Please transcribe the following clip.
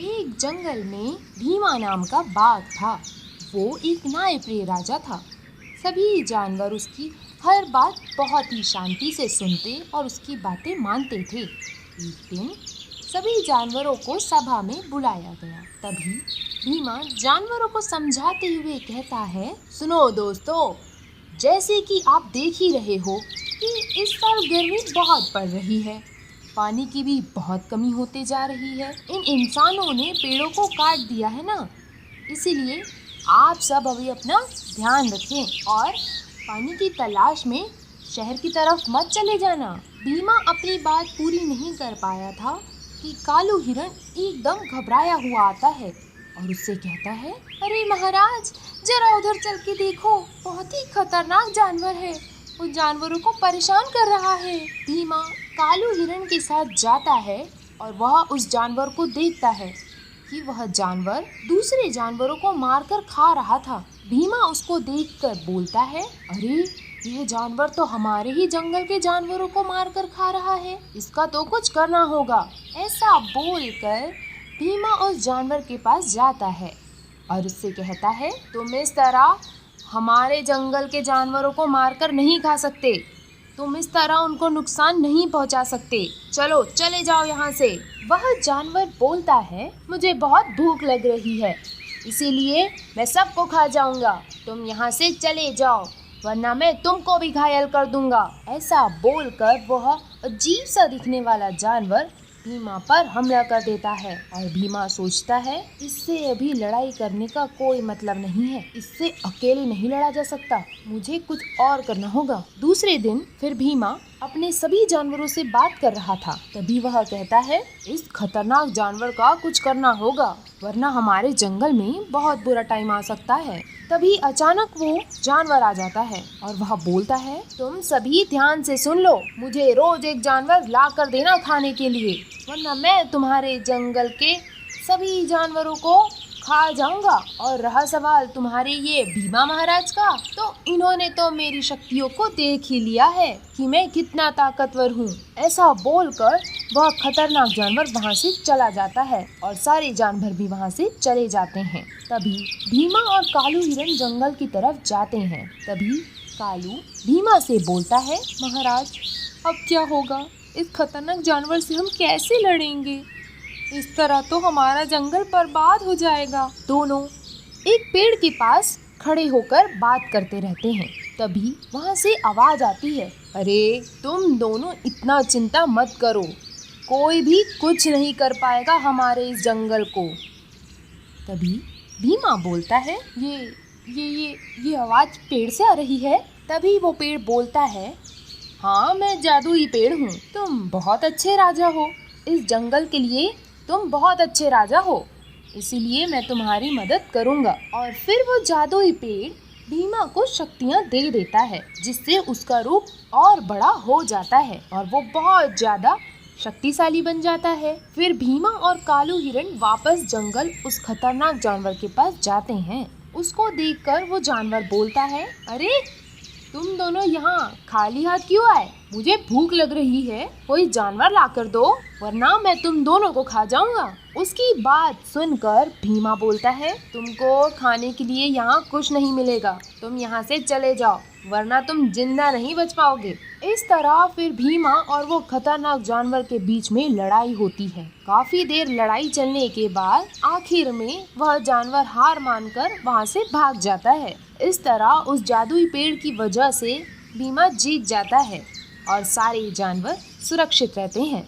एक जंगल में भीमा नाम का बाघ था। वो एक न्यायप्रिय राजा था। सभी जानवर उसकी हर बात बहुत ही शांति से सुनते और उसकी बातें मानते थे। एक दिन सभी जानवरों को सभा में बुलाया गया। तभी भीमा जानवरों को समझाते हुए कहता है, सुनो दोस्तों, जैसे कि आप देख ही रहे हो कि इस साल गर्मी बहुत पड़ रही है, पानी की भी बहुत कमी होते जा रही है। इन इंसानों ने पेड़ों को काट दिया है ना, इसीलिए आप सब अभी अपना ध्यान रखें और पानी की तलाश में शहर की तरफ मत चले जाना। भीमा अपनी बात पूरी नहीं कर पाया था कि कालू हिरण एकदम घबराया हुआ आता है और उससे कहता है, अरे महाराज, जरा उधर चल के देखो, बहुत ही खतरनाक जानवर है, वो जानवरों को परेशान कर रहा है। भीमा कालू हिरण के साथ जाता है और वह उस जानवर को देखता है कि वह जानवर दूसरे जानवरों को मारकर खा रहा था। भीमा उसको देखकर बोलता है, अरे यह जानवर तो हमारे ही जंगल के जानवरों को मारकर खा रहा है, इसका तो कुछ करना होगा। ऐसा बोलकर भीमा उस जानवर के पास जाता है और उससे कहता है, तुम इस तरह हमारे जंगल के जानवरों को मारकर नहीं खा सकते, तुम इस तरह उनको नुकसान नहीं पहुंचा सकते, चलो चले जाओ यहाँ से। वह जानवर बोलता है, मुझे बहुत भूख लग रही है, इसीलिए मैं सबको खा जाऊंगा, तुम यहाँ से चले जाओ वरना मैं तुमको भी घायल कर दूंगा। ऐसा बोलकर वह अजीब सा दिखने वाला जानवर भीमा पर हमला कर देता है और भीमा सोचता है, इससे अभी लड़ाई करने का कोई मतलब नहीं है, इससे अकेले नहीं लड़ा जा सकता, मुझे कुछ और करना होगा। दूसरे दिन फिर भीमा अपने सभी जानवरों से बात कर रहा था। तभी वह कहता है, इस खतरनाक जानवर का कुछ करना होगा वरना हमारे जंगल में बहुत बुरा टाइम आ सकता है। तभी अचानक वो जानवर आ जाता है और वह बोलता है, तुम सभी ध्यान से सुन लो, मुझे रोज एक जानवर ला कर देना खाने के लिए, वरना मैं तुम्हारे जंगल के सभी जानवरों को खा जाऊंगा। और रहा सवाल तुम्हारे ये भीमा महाराज का, तो इन्होंने तो मेरी शक्तियों को देख ही लिया है कि मैं कितना ताकतवर हूँ। ऐसा बोलकर वह खतरनाक जानवर वहाँ से चला जाता है और सारे जानवर भी वहाँ से चले जाते हैं। तभी भीमा और कालू हिरण जंगल की तरफ जाते हैं। तभी कालू भीमा से बोलता है, महाराज अब क्या होगा, इस खतरनाक जानवर से हम कैसे लड़ेंगे, इस तरह तो हमारा जंगल बर्बाद हो जाएगा। दोनों एक पेड़ के पास खड़े होकर बात करते रहते हैं। तभी वहाँ से आवाज आती है, अरे तुम दोनों इतना चिंता मत करो, कोई भी कुछ नहीं कर पाएगा हमारे इस जंगल को। तभी भीमा बोलता है, ये आवाज पेड़ से आ रही है। तभी वो पेड़ बोलता है, हाँ मैं जादुई पेड़ हूँ, तुम बहुत अच्छे राजा हो, इस जंगल के लिए तुम बहुत अच्छे राजा हो, इसीलिए मैं तुम्हारी मदद करूँगा। और फिर वो जादुई पेड़ भीमा को शक्तियाँ दे देता है, जिससे उसका रूप और बड़ा हो जाता है और वो बहुत ज़्यादा शक्तिशाली बन जाता है। फिर भीमा और कालू हिरण वापस जंगल उस खतरनाक जानवर के पास जाते हैं। उसको देखकर वो जानवर बोलता है, अरे तुम दोनों यहाँ खाली हाथ क्यों आए, मुझे भूख लग रही है, कोई जानवर लाकर दो वरना मैं तुम दोनों को खा जाऊंगा। उसकी बात सुनकर भीमा बोलता है, तुमको खाने के लिए यहाँ कुछ नहीं मिलेगा, तुम यहाँ से चले जाओ वरना तुम जिंदा नहीं बच पाओगे। इस तरह फिर भीमा और वो खतरनाक जानवर के बीच में लड़ाई होती है। काफी देर लड़ाई चलने के बाद आखिर में वह जानवर हार मानकर वहाँ से भाग जाता है। इस तरह उस जादुई पेड़ की वजह से भीमा जीत जाता है और सारे जानवर सुरक्षित रहते हैं।